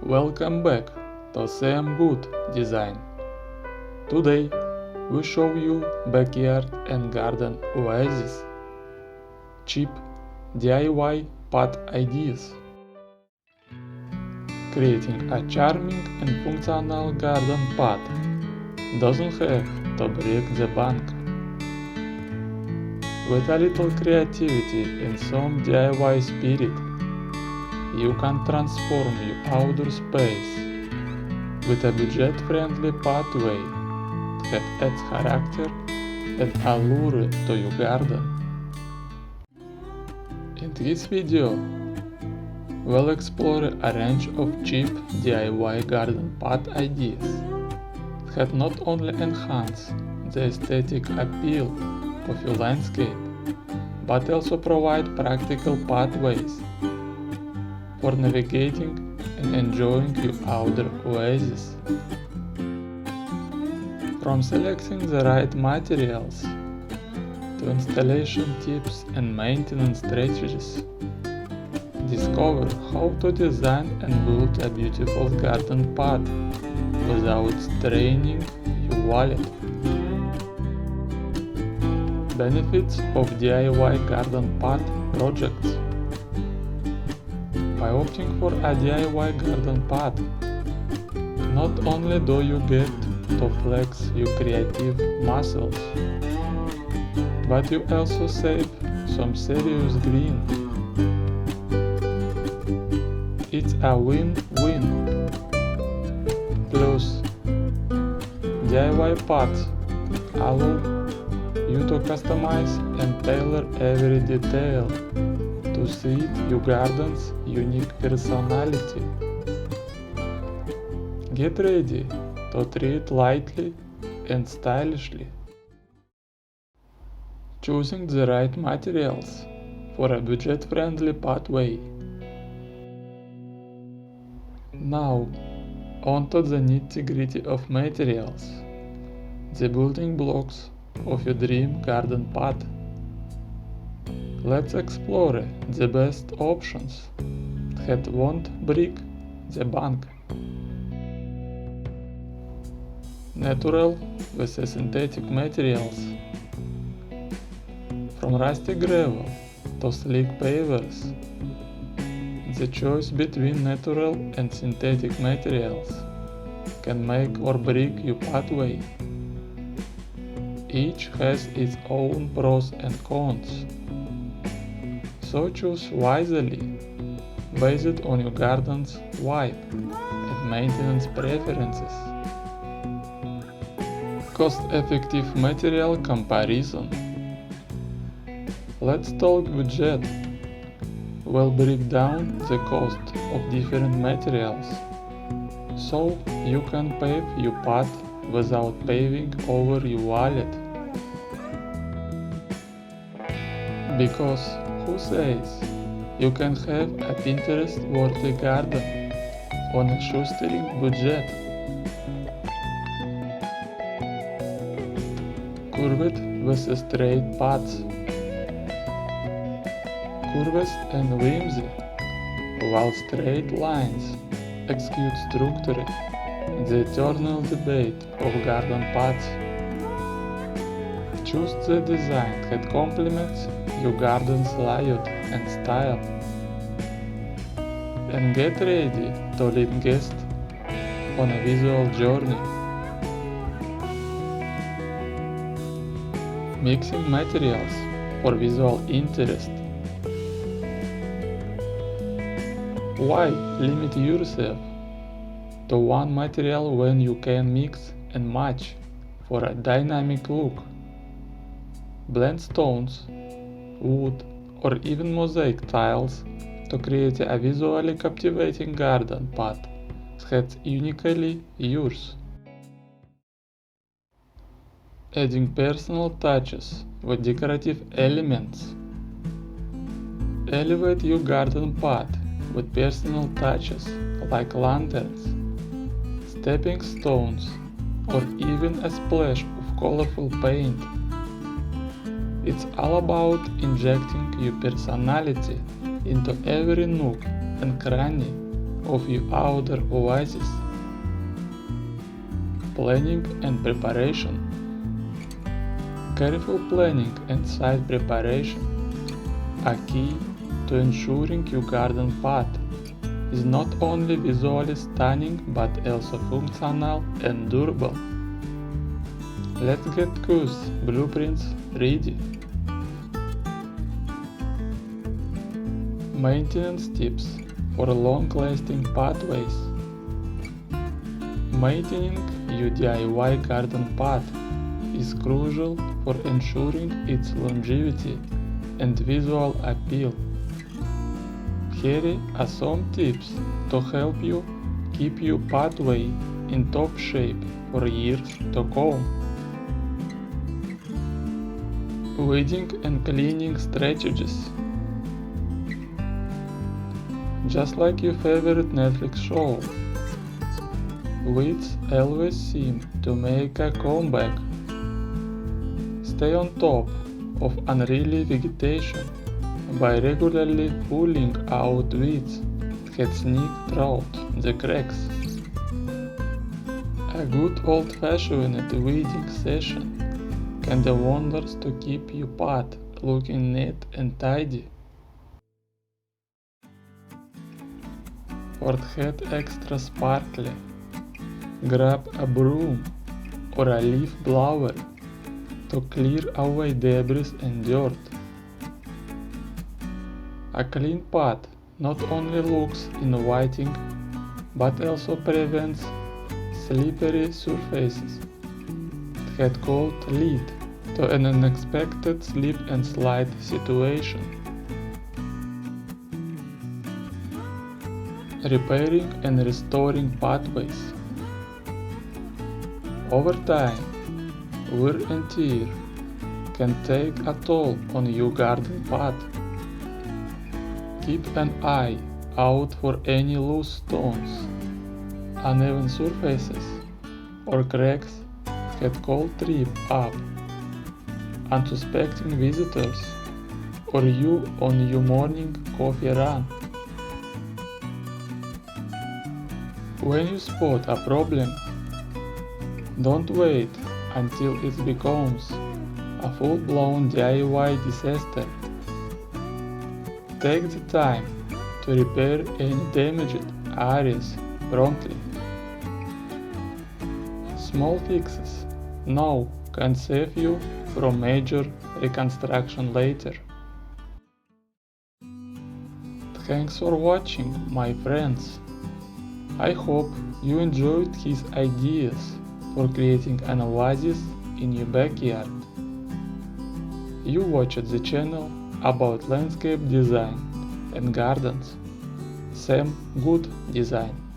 Welcome back to Sam Good Design. Today we show you backyard and garden oasis, cheap DIY pot ideas. Creating a charming and functional garden pot doesn't have to break the bank. With a little creativity and some DIY spirit, you can transform your outdoor space with a budget-friendly pathway that adds character and allure to your garden. In this video, we'll explore a range of cheap DIY garden pot ideas that not only enhance the aesthetic appeal of your landscape, but also provide practical pathways for navigating and enjoying your outdoor oasis. From selecting the right materials to installation tips and maintenance strategies, discover how to design and build a beautiful garden pot without straining your wallet. Benefits of DIY garden pot projects. By opting for a DIY garden pot, not only do you get to flex your creative muscles, but you also save some serious green. It's a win-win. Plus, DIY pots allow you to customize and tailor every detail to suit your garden's unique personality. Get ready to treat lightly and stylishly. Choosing the right materials for a budget-friendly pathway. Now, onto the nitty-gritty of materials, the building blocks of your dream garden pot. Let's explore the best options that won't break the bank. Natural versus synthetic materials. From rusty gravel to sleek pavers, the choice between natural and synthetic materials can make or break your pathway. Each has its own pros and cons, so choose wisely based on your garden's vibe and maintenance preferences. Cost-effective material comparison. Let's talk budget. We'll break down the cost of different materials, so you can pave your pot without paving over your wallet. Because who says you can have a Pinterest-worthy garden on a shoestring budget? Curved versus straight pots. Curves and whimsy, while straight lines execute structure, the eternal debate of garden pots. Choose the design that complements your garden's layout and style. And get ready to lead guests on a visual journey. Mixing materials for visual interest. Why limit yourself to one material when you can mix and match for a dynamic look? Blend stones, wood, or even mosaic tiles to create a visually captivating garden pot that's uniquely yours. Adding personal touches with decorative elements. Elevate your garden pot with personal touches like lanterns, stepping stones, or even a splash of colorful paint. It's all about injecting your personality into every nook and cranny of your outdoor oasis. Planning and preparation. Careful planning and site preparation are key to ensuring your garden path is not only visually stunning but also functional and durable. Let's get course blueprints ready. Maintenance tips for long-lasting pathways. Maintaining your DIY garden path is crucial for ensuring its longevity and visual appeal. Here are some tips to help you keep your pathway in top shape for years to come. Weeding and cleaning strategies. Just like your favorite Netflix show, weeds always seem to make a comeback. Stay on top of unruly vegetation by regularly pulling out weeds that sneak through the cracks. A good old-fashioned weeding session can do wonders to keep your path looking neat and tidy. For it extra sparkly, grab a broom or a leaf blower to clear away debris and dirt. A clean path not only looks inviting but also prevents slippery surfaces that could lead to an unexpected slip and slide situation. Repairing and restoring pathways. Over time, wear and tear can take a toll on your garden path. Keep an eye out for any loose stones, uneven surfaces, or cracks that could trip up unsuspecting visitors or you on your morning coffee run. When you spot a problem, don't wait until it becomes a full-blown DIY disaster. Take the time to repair any damaged areas promptly. Small fixes now can save you from major reconstruction later. Thanks for watching, my friends. I hope you enjoyed his ideas for creating an oasis in your backyard. You watched the channel about landscape design and gardens. Sam Good Design.